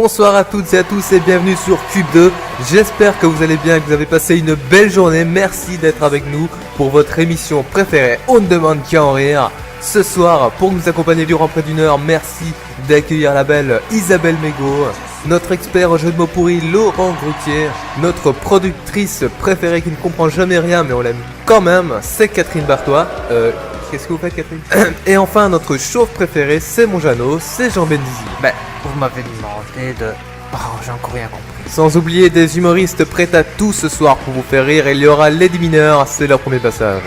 Bonsoir à toutes et à tous et bienvenue sur Cube 2. J'espère que vous allez bien, que vous avez passé une belle journée. Merci d'être avec nous pour votre émission préférée. On ne demande qu'à en rire. Ce soir, pour nous accompagner durant près d'une heure, merci d'accueillir la belle Isabelle Mégo, notre expert au jeu de mots pourris Laurent Groutier, notre productrice préférée qui ne comprend jamais rien mais on l'aime quand même, c'est Catherine Bartois. Qu'est-ce que vous faites, Catherine? Et enfin, notre chauve préféré, c'est mon Jeannot, c'est Jean Bendizi. Vous m'avez demandé de... Oh, j'ai encore rien compris. Sans oublier des humoristes prêts à tout ce soir pour vous faire rire, il y aura Lady Mineur, c'est leur premier passage.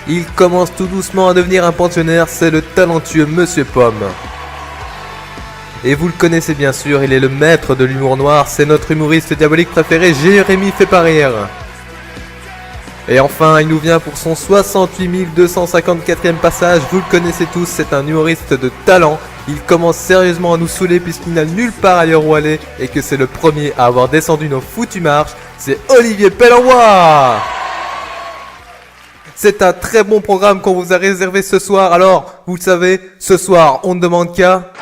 Il commence tout doucement à devenir un pensionnaire, c'est le talentueux Monsieur Pomme. Et vous le connaissez bien sûr, il est le maître de l'humour noir, c'est notre humoriste diabolique préféré, Jérémy Fait pas rire. Et enfin, il nous vient pour son 68 254e passage, vous le connaissez tous, c'est un humoriste de talent. Il commence sérieusement à nous saouler puisqu'il n'a nulle part ailleurs où aller et que c'est le premier à avoir descendu nos foutues marches, c'est Olivier Pellenroy. C'est un très bon programme qu'on vous a réservé ce soir, alors, vous le savez, ce soir, on ne demande qu'à...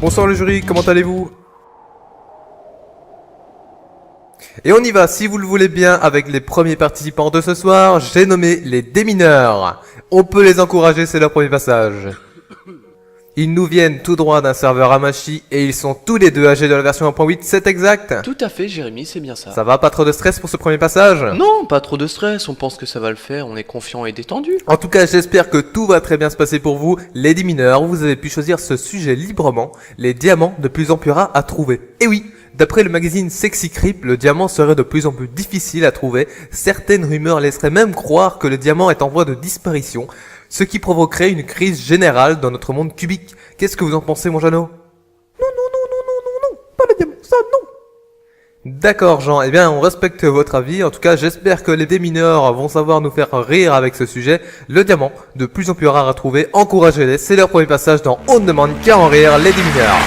Bonsoir le jury, comment allez-vous? Et on y va, si vous le voulez bien, avec les premiers participants de ce soir, j'ai nommé les démineurs. On peut les encourager, c'est leur premier passage. Ils nous viennent tout droit d'un serveur Hamachi et ils sont tous les deux âgés de la version 1.8, c'est exact? Tout à fait, Jérémy, c'est bien ça. Ça va, pas trop de stress pour ce premier passage? Non, pas trop de stress, on pense que ça va le faire, on est confiant et détendu. En tout cas, j'espère que tout va très bien se passer pour vous. Les démineurs, vous avez pu choisir ce sujet librement, les diamants de plus en plus rares à trouver. Et oui, d'après le magazine Sexy Creep, le diamant serait de plus en plus difficile à trouver. Certaines rumeurs laisseraient même croire que le diamant est en voie de disparition, ce qui provoquerait une crise générale dans notre monde cubique. Qu'est-ce que vous en pensez, mon Jeannot? Non, pas le diamant, ça non. D'accord, Jean, eh bien, on respecte votre avis. En tout cas, j'espère que les démineurs vont savoir nous faire rire avec ce sujet. Le diamant, de plus en plus rare à trouver, encouragez-les, c'est leur premier passage dans On ne demande qu'à en rire, les démineurs.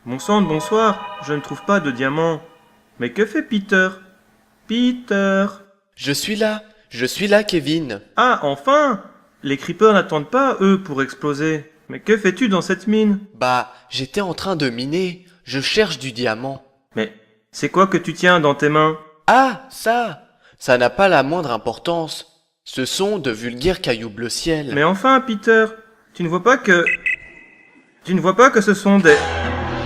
Bonsoir, je ne trouve pas de diamant. Mais que fait Peter? Peter? Je suis là, Kevin. Ah, enfin! Les creepers n'attendent pas, eux, pour exploser. Mais que fais-tu dans cette mine? Bah, j'étais en train de miner, je cherche du diamant. Mais c'est quoi que tu tiens dans tes mains? Ah, ça n'a pas la moindre importance. Ce sont de vulgaires cailloux bleu ciel. Mais enfin, Peter, tu ne vois pas que ce sont des...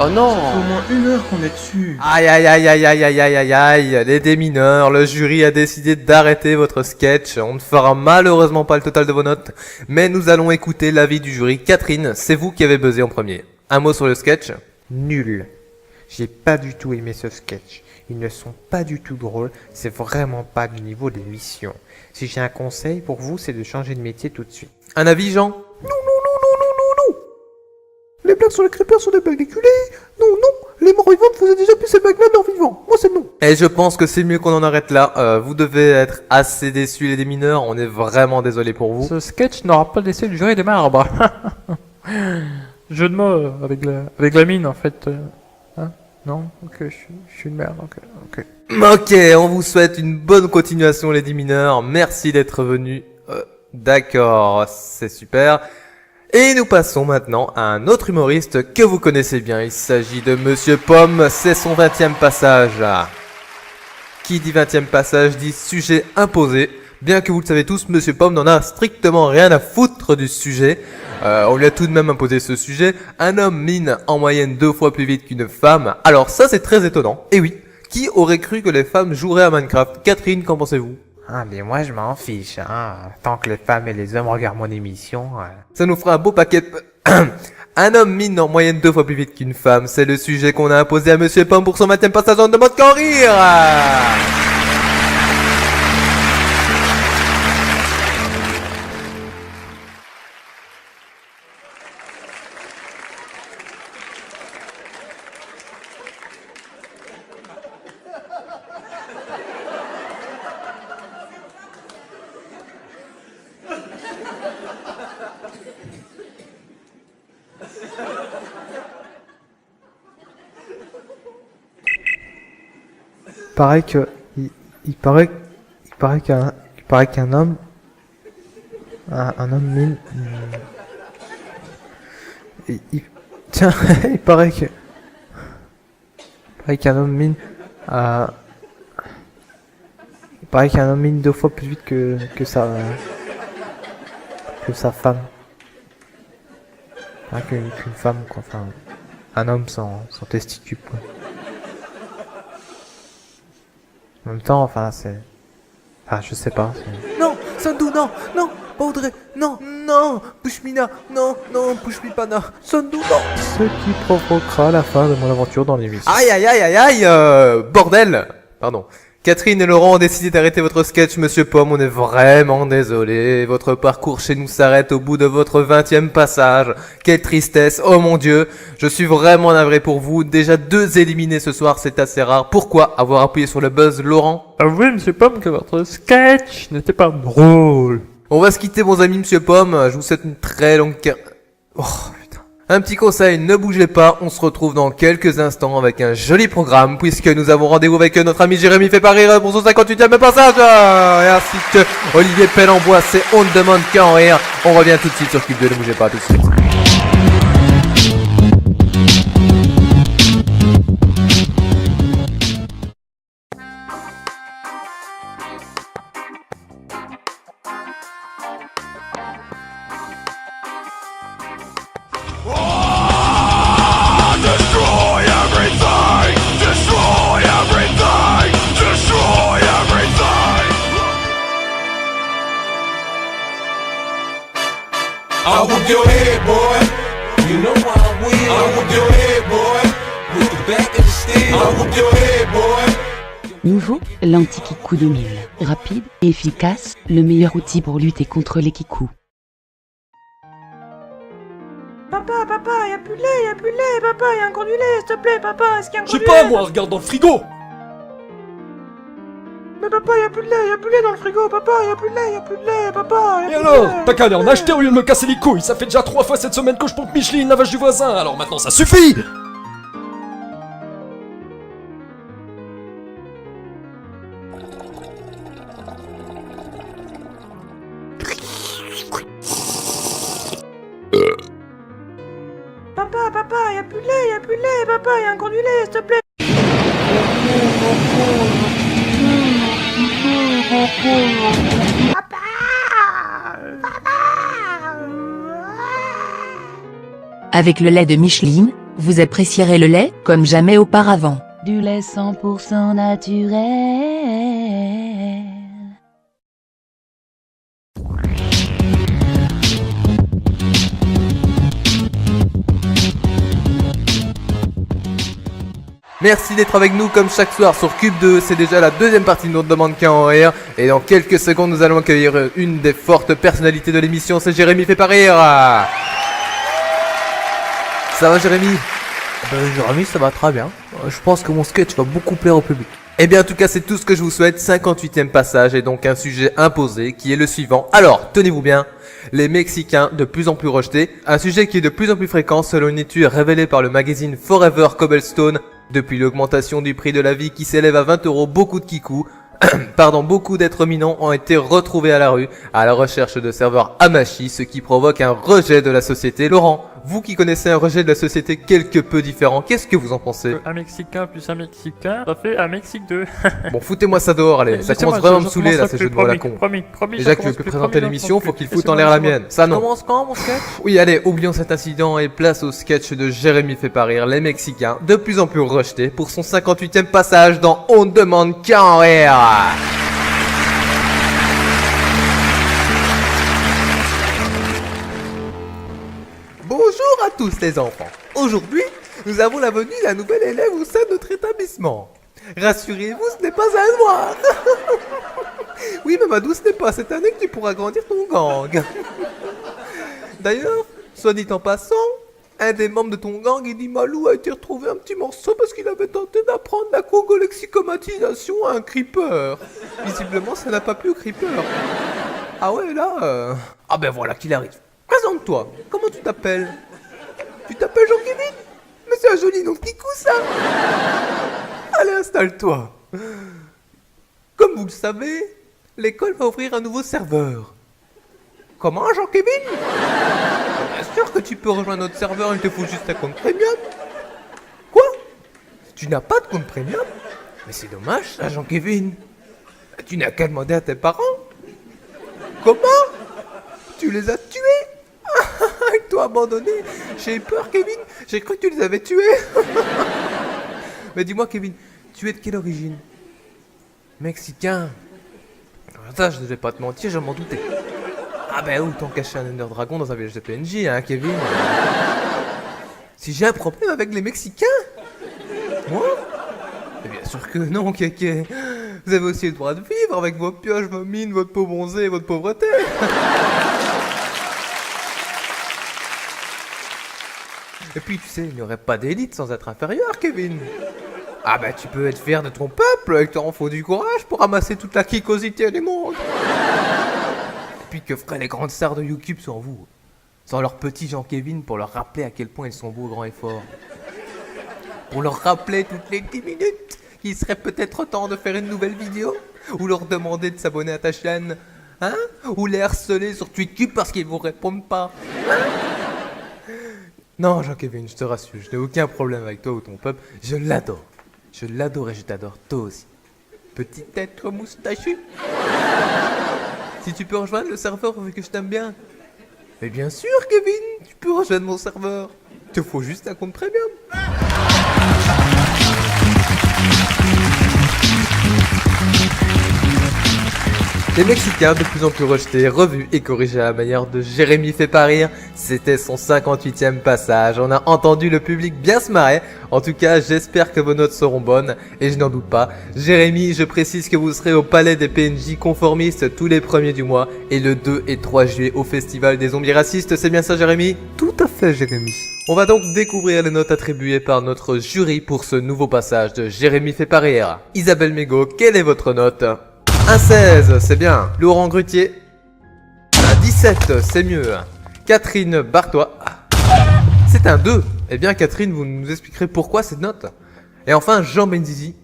Oh non! Ça fait au moins 1 heure qu'on est dessus. Aïe, les démineurs, le jury a décidé d'arrêter votre sketch. On ne fera malheureusement pas le total de vos notes, mais nous allons écouter l'avis du jury. Catherine, c'est vous qui avez buzzé en premier. Un mot sur le sketch? Nul. J'ai pas du tout aimé ce sketch. Ils ne sont pas du tout drôles, c'est vraiment pas du niveau de l'émission. Si j'ai un conseil pour vous, c'est de changer de métier tout de suite. Un avis, Jean? Non. Les blagues sur les creepers sont des blagues déculées. Non, les morts vivants faisaient déjà plus ces blagues-là de leurs vivants. Moi, c'est non. Et je pense que c'est mieux qu'on en arrête là. Vous devez être assez déçus, les démineurs. On est vraiment désolé pour vous. Ce sketch n'aura pas laissé le jury de marbre. Jeu de mots avec la mine en fait. Hein? Non? Ok, je suis une merde. Ok. Ok, on vous souhaite une bonne continuation, les démineurs. Merci d'être venus. D'accord, c'est super. Et nous passons maintenant à un autre humoriste que vous connaissez bien. Il s'agit de Monsieur Pomme, c'est son 20e passage. Qui dit 20e passage dit sujet imposé. Bien que vous le savez tous, Monsieur Pomme n'en a strictement rien à foutre du sujet. On lui a tout de même imposé ce sujet. Un homme mine en moyenne 2 fois plus vite qu'une femme. Alors ça c'est très étonnant. Et oui, qui aurait cru que les femmes joueraient à Minecraft? Catherine, qu'en pensez-vous? Ah, mais moi, je m'en fiche, hein. Tant que les femmes et les hommes regardent mon émission... Ça nous fera un beau paquet. Un homme mine en moyenne 2 fois plus vite qu'une femme. C'est le sujet qu'on a imposé à Monsieur Pomme pour son 20e passage. On ne demande qu'en rire. paraît que... Il paraît qu'un homme... Un homme mine... Tiens, il paraît qu'un homme mine... il paraît qu'un homme mine 2 fois plus vite que sa femme. Qu'une femme, quoi. Enfin, un homme sans testicules, quoi. En même temps, enfin, c'est... Enfin, je sais pas. Non, Sandu, non, non, pas Audrey, non, non, Pushmina, non, non, Pushmipana, Sandu, non. Ce qui provoquera la fin de mon aventure dans l'émission. Aïe, aïe, aïe, aïe, aïe, bordel. Pardon. Catherine et Laurent ont décidé d'arrêter votre sketch, Monsieur Pomme, on est vraiment désolé. Votre parcours chez nous s'arrête au bout de votre 20e passage. Quelle tristesse, oh mon Dieu. Je suis vraiment navré pour vous. Déjà 2 éliminés ce soir, c'est assez rare. Pourquoi avoir appuyé sur le buzz, Laurent? Avouez, Monsieur Pomme, que votre sketch n'était pas drôle. On va se quitter, bons amis, Monsieur Pomme. Je vous souhaite une très longue Oh, putain. Un petit conseil, ne bougez pas, on se retrouve dans quelques instants avec un joli programme, puisque nous avons rendez-vous avec notre ami Jérémy fait pas rire pour son 58e passage, et ainsi que Olivier Pellembois, c'est On ne demande qu'à en rire. On revient tout de suite sur Cube 2, ne bougez pas tout de suite. I whoop your head, boy. You know I will. I whoop your head, boy. With the back of the steel. I whoop your head, boy. Nouveau, l'anti-kikou 2000. Rapide et efficace, le meilleur outil pour lutter contre les kikous. Papa, y'a plus de lait, papa, y'a encore du lait, s'il te plaît, papa, est-ce qu'il y a encore Je du sais lait? pas, moi, regarde dans le frigo. Mais papa, y'a plus de lait dans le frigo, papa, y'a plus de lait, papa, Et alors, t'as qu'à aller en acheter au lieu de me casser les couilles. Ça fait déjà 3 fois cette semaine que je pompe Micheline, la vache du voisin. Alors maintenant, ça suffit. Papa, y'a plus de lait, papa, y'a encore du lait, s'il te plaît. Avec le lait de Micheline, vous apprécierez le lait comme jamais auparavant. Du lait 100% naturel. Merci d'être avec nous comme chaque soir sur Cube 2, c'est déjà la 2e partie de notre demande qu'à en rire. Et dans quelques secondes, nous allons accueillir une des fortes personnalités de l'émission, c'est Jérémy fait pas rire. Ça va Jérémy? Jérémy, ça va très bien. Je pense que mon sketch va beaucoup plaire au public. Eh bien en tout cas c'est tout ce que je vous souhaite, 58e passage et donc un sujet imposé qui est le suivant. Alors, tenez-vous bien, les Mexicains de plus en plus rejetés, un sujet qui est de plus en plus fréquent selon une étude révélée par le magazine Forever Cobblestone. Depuis l'augmentation du prix de la vie qui s'élève à 20 €, beaucoup de kikous, beaucoup d'êtres mignons ont été retrouvés à la rue à la recherche de serveurs Hamachi, ce qui provoque un rejet de la société. Laurent, vous qui connaissez un rejet de la société quelque peu différent, qu'est-ce que vous en pensez? Un Mexicain plus un Mexicain, ça fait un Mexique 2. Bon, foutez-moi ça dehors, allez, ça commence vraiment à me saouler là, ces jeux de mots à la con. Promis, Déjà que je peux présenter l'émission, faut qu'il foute en l'air la mienne. Ça non. Commence quand, mon sketch? Oui, allez, oublions cet incident et place au sketch de Jérémy fait pas rire, les Mexicains, de plus en plus rejetés pour son 58e passage dans On ne demande qu'à en rire. Bonjour à tous les enfants. Aujourd'hui, nous avons la venue d'un nouvel élève au sein de notre établissement. Rassurez-vous, ce n'est pas un noir. Oui, Mamadou, ce n'est pas cette année que tu pourras grandir ton gang. D'ailleurs, soit dit en passant, un des membres de ton gang, Idi Malou, a été retrouvé un petit morceau parce qu'il avait tenté d'apprendre la congolexicomatisation à un creeper. Visiblement, ça n'a pas plu au creeper. Ah ouais, là... Ah ben voilà qu'il arrive. Présente-toi. Comment tu t'appelles? Tu t'appelles Jean-Kévin? Mais c'est un joli nom de kikou, ça. Allez, installe-toi. Comme vous le savez, l'école va ouvrir un nouveau serveur. Comment, Jean-Kevin? Bien sûr que tu peux rejoindre notre serveur, il te faut juste un compte premium. Quoi? Tu n'as pas de compte premium? Mais c'est dommage ça, Jean-Kevin. Tu n'as qu'à demander à tes parents. Comment? Tu les as tués? Ils t'ont abandonné. J'ai eu peur, Kevin. J'ai cru que tu les avais tués. Mais dis-moi, Kevin, tu es de quelle origine? Mexicain. Ça, je ne vais pas te mentir, je m'en doutais. Ah ben autant cacher un Ender Dragon dans un village de PNJ, hein, Kevin. Si j'ai un problème avec les Mexicains? Moi? Mais bien sûr que non, Kéké. Vous avez aussi le droit de vivre avec vos pioches, vos mines, votre peau bronzée et votre pauvreté. Et puis, tu sais, il n'y aurait pas d'élite sans être inférieur, Kevin. Ah bah, tu peux être fier de ton peuple, il t'en faut du courage pour ramasser toute la kikosité du monde. Et puis, que feraient les grandes stars de YouTube sans vous? Sans leur petit Jean-Kevin pour leur rappeler à quel point ils sont beaux, grands et forts. Pour leur rappeler toutes les 10 minutes qu'il serait peut-être temps de faire une nouvelle vidéo. Ou leur demander de s'abonner à ta chaîne. Hein? Ou les harceler sur TweetCube parce qu'ils vous répondent pas. Hein? Non, Jean-Kevin, je te rassure, je n'ai aucun problème avec toi ou ton peuple. Je l'adore. Je l'adore et je t'adore, toi aussi. Petit être moustachu. Si tu peux rejoindre le serveur vu que je t'aime bien. Mais bien sûr, Kevin, tu peux rejoindre mon serveur. Il te faut juste un compte premium. Les Mexicains, de plus en plus rejetés, revus et corrigés à la manière de Jérémy fait pas rire, c'était son 58e passage. On a entendu le public bien se marrer. En tout cas, j'espère que vos notes seront bonnes, et je n'en doute pas. Jérémy, je précise que vous serez au Palais des PNJ conformistes tous les premiers du mois, et le 2 et 3 juillet au Festival des Zombies Racistes, c'est bien ça, Jérémy? Tout à fait, Jérémy. On va donc découvrir les notes attribuées par notre jury pour ce nouveau passage de Jérémy fait pas rire. Isabelle Mégo, quelle est votre note? Un 16, c'est bien. Laurent Grutier. Un 17, c'est mieux. Catherine Bartois. C'est un 2. Eh bien, Catherine, vous nous expliquerez pourquoi cette note. Et enfin, Jean Benzizi.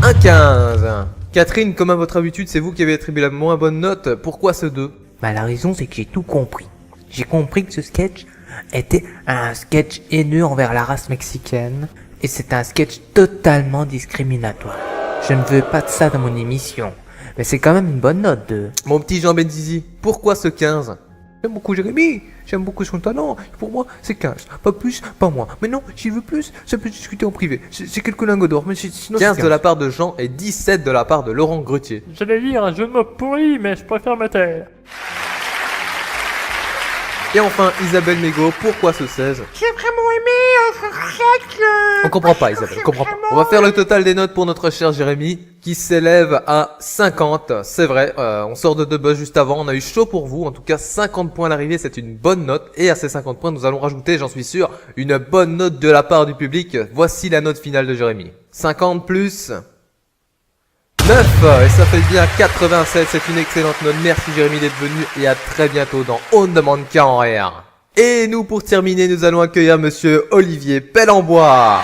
Un 15. Catherine, comme à votre habitude, c'est vous qui avez attribué la moins bonne note. Pourquoi ce 2? Bah la raison c'est que j'ai tout compris. J'ai compris que ce sketch était un sketch haineux envers la race mexicaine. Et c'est un sketch totalement discriminatoire. Je ne veux pas de ça dans mon émission. Mais c'est quand même une bonne note de... Mon petit Jean Benzizi, pourquoi ce 15? J'aime beaucoup Jérémy, j'aime beaucoup son talent. Pour moi, c'est 15. Pas plus, pas moins. Mais non, s'il veut plus, ça peut discuter en privé. C'est quelques lingots d'or, mais sinon 15 de la part de Jean et 17 de la part de Laurent Grutier. J'allais dire un jeu de mots pourri, mais je préfère me taire. Et enfin, Isabelle Mégo, pourquoi ce 16? J'ai vraiment aimé ce sketch. On comprend pas, Isabelle, on comprend pas. On va faire le total des notes pour notre cher Jérémy, qui s'élève à 50. C'est vrai, on sort de deux buzz juste avant, on a eu chaud pour vous. En tout cas, 50 points à l'arrivée, c'est une bonne note. Et à ces 50 points, nous allons rajouter, j'en suis sûr, une bonne note de la part du public. Voici la note finale de Jérémy. 50 plus 9, et ça fait bien 87, c'est une excellente note. Merci Jérémy d'être venu et à très bientôt dans On ne demande qu'à en rire. Et nous, pour terminer, nous allons accueillir monsieur Olivier Pellembois.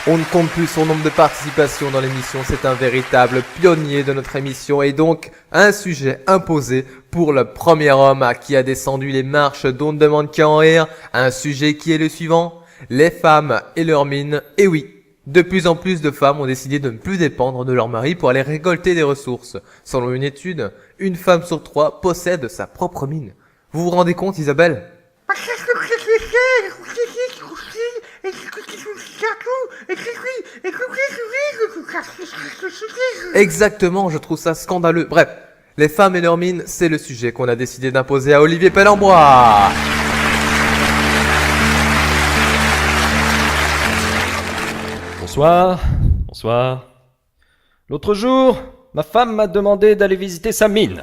On ne compte plus son nombre de participations dans l'émission, c'est un véritable pionnier de notre émission et donc un sujet imposé pour le premier homme qui a descendu les marches d'On ne demande qu'à en rire. Un sujet qui est le suivant, les femmes et leurs mines. Et oui, de plus en plus de femmes ont décidé de ne plus dépendre de leur mari pour aller récolter des ressources. Selon une étude, une femme sur 3 possède sa propre mine. Vous vous rendez compte, Isabelle? Exactement, je trouve ça scandaleux. Bref, les femmes et leurs mines, c'est le sujet qu'on a décidé d'imposer à Olivier Pellembois. Bonsoir, bonsoir. L'autre jour, ma femme m'a demandé d'aller visiter sa mine.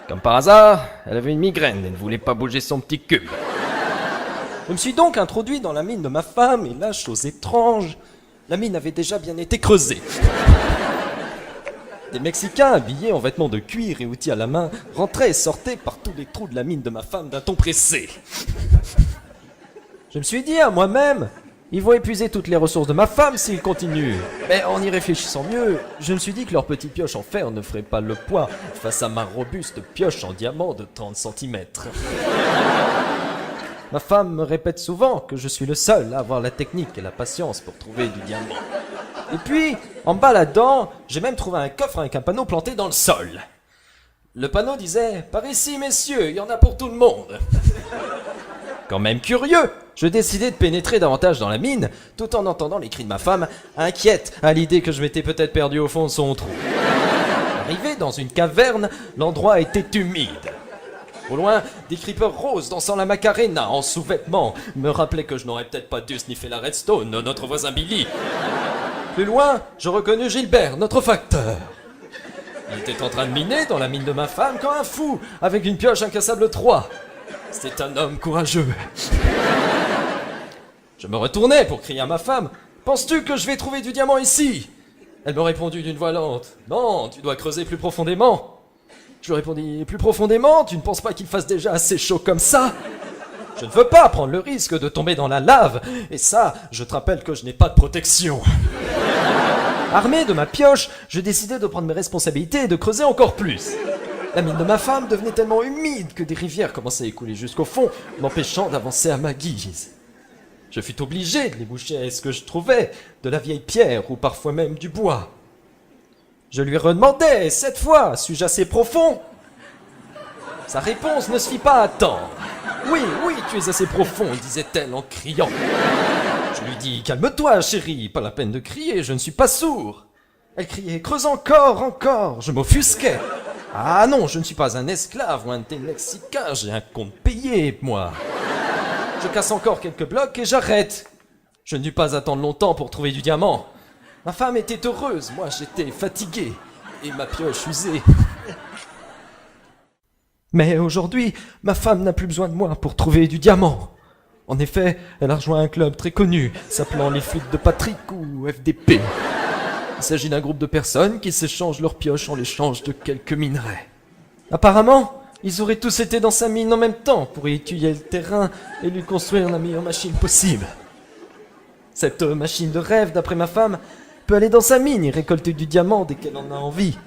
Comme par hasard, elle avait une migraine et ne voulait pas bouger son petit cul. Je me suis donc introduit dans la mine de ma femme et là, chose étrange, la mine avait déjà bien été creusée. Des Mexicains habillés en vêtements de cuir et outils à la main rentraient et sortaient par tous les trous de la mine de ma femme d'un ton pressé. Je me suis dit à moi-même, Ils vont épuiser toutes les ressources de ma femme s'ils continuent. Mais en y réfléchissant mieux, je me suis dit que leur petite pioche en fer ne ferait pas le poids face à ma robuste pioche en diamant de 30 cm. Ma femme me répète souvent que je suis le seul à avoir la technique et la patience pour trouver du diamant. Et puis, en me baladant, j'ai même trouvé un coffre avec un panneau planté dans le sol. Le panneau disait « Par ici, messieurs, il y en a pour tout le monde !» Quand même curieux, je décidai de pénétrer davantage dans la mine, tout en entendant les cris de ma femme, inquiète à l'idée que je m'étais peut-être perdu au fond de son trou. Arrivé dans une caverne, l'endroit était humide. Au loin, des creepers roses dansant la Macarena en sous-vêtements me rappelaient que je n'aurais peut-être pas dû sniffer la redstone de notre voisin Billy. Plus loin, je reconnus Gilbert, notre facteur. Il était en train de miner dans la mine de ma femme comme un fou, avec une pioche incassable 3. C'était un homme courageux. Je me retournai pour crier à ma femme « Penses-tu que je vais trouver du diamant ici ?» Elle me répondit d'une voix lente « Non, tu dois creuser plus profondément. » Je lui répondis « Plus profondément, tu ne penses pas qu'il fasse déjà assez chaud comme ça ? Je ne veux pas prendre le risque de tomber dans la lave, et ça, je te rappelle que je n'ai pas de protection. » Armé de ma pioche, je décidai de prendre mes responsabilités et de creuser encore plus. La mine de ma femme devenait tellement humide que des rivières commençaient à écouler jusqu'au fond, m'empêchant d'avancer à ma guise. Je fus obligé de les boucher avec ce que je trouvais, de la vieille pierre ou parfois même du bois. Je lui redemandai, cette fois, suis-je assez profond ? Sa réponse ne se fit pas attendre. Oui, tu es assez profond, disait-elle en criant. Je lui dis, calme-toi, chérie, pas la peine de crier, je ne suis pas sourd. Elle criait, creuse encore, je m'offusquais. Ah non, je ne suis pas un esclave ou un téléxicain, j'ai un compte payé, moi. Je casse encore quelques blocs et j'arrête. Je ne dus pas attendre longtemps pour trouver du diamant. Ma femme était heureuse, moi j'étais fatigué et ma pioche usée. Mais aujourd'hui, ma femme n'a plus besoin de moi pour trouver du diamant. En effet, elle a rejoint un club très connu, s'appelant les Flics de Patrick ou FDP. Il s'agit d'un groupe de personnes qui s'échangent leurs pioches en l'échange de quelques minerais. Apparemment, ils auraient tous été dans sa mine en même temps pour y étudier le terrain et lui construire la meilleure machine possible. Cette machine de rêve, d'après ma femme, peut aller dans sa mine et récolter du diamant dès qu'elle en a envie.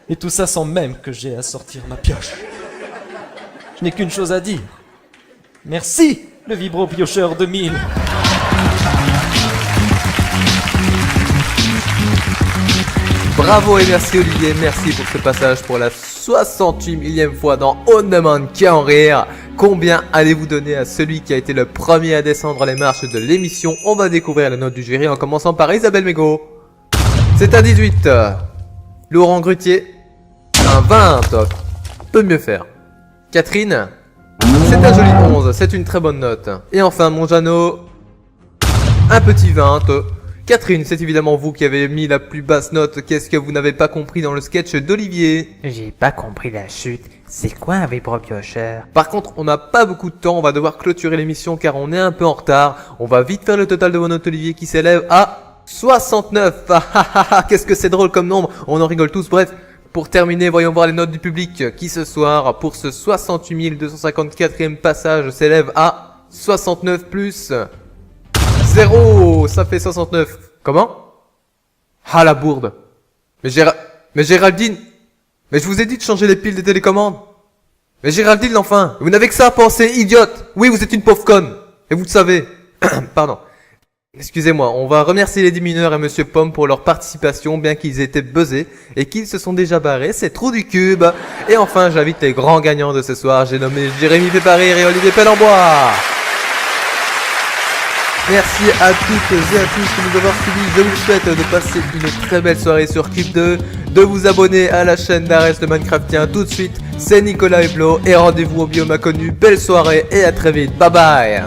Et tout ça sans même que j'aie à sortir ma pioche. Je n'ai qu'une chose à dire. Merci, le vibro-piocheur 2000. Bravo et merci Olivier, merci pour ce passage pour la 68 millième fois dans On ne demande qu'à en rire. Combien allez-vous donner à celui qui a été le premier à descendre les marches de l'émission? On va découvrir la note du jury en commençant par Isabelle Mégo. C'est un 18. Laurent Grutier, un 20. Peut mieux faire. Catherine, c'est un joli 11, c'est une très bonne note. Et enfin mon Jeannot, un petit 20. Catherine, c'est évidemment vous qui avez mis la plus basse note. Qu'est-ce que vous n'avez pas compris dans le sketch d'Olivier? J'ai pas compris la chute. C'est quoi un vibropiocheur? Par contre, on n'a pas beaucoup de temps, on va devoir clôturer l'émission car on est un peu en retard. On va vite faire le total de vos notes Olivier qui s'élève à 69. Qu'est-ce que c'est drôle comme nombre, on en rigole tous, bref. Pour terminer, voyons voir les notes du public qui ce soir, pour ce 68 254e passage, s'élève à 69 plus 0, ça fait 69. Comment? Ah la bourde. Mais Géraldine, mais je vous ai dit de changer les piles des télécommandes. Mais Géraldine, enfin, vous n'avez que ça à penser, idiote. Oui, vous êtes une pauvre conne. Et vous le savez. Pardon. Excusez-moi, on va remercier les mineurs et Monsieur Pomme pour leur participation, bien qu'ils étaient buzzés et qu'ils se sont déjà barrés, c'est trop du cube. Et enfin, j'invite les grands gagnants de ce soir, j'ai nommé Jérémy Péparire et Olivier Pellembois. Merci à toutes et à tous de nous avoir suivis, je vous souhaite de passer une très belle soirée sur Cube 2, de vous abonner à la chaîne d'Ares le Minecraftien tout de suite, c'est Nicolas Hublot et rendez-vous au biome inconnu, belle soirée et à très vite, bye bye.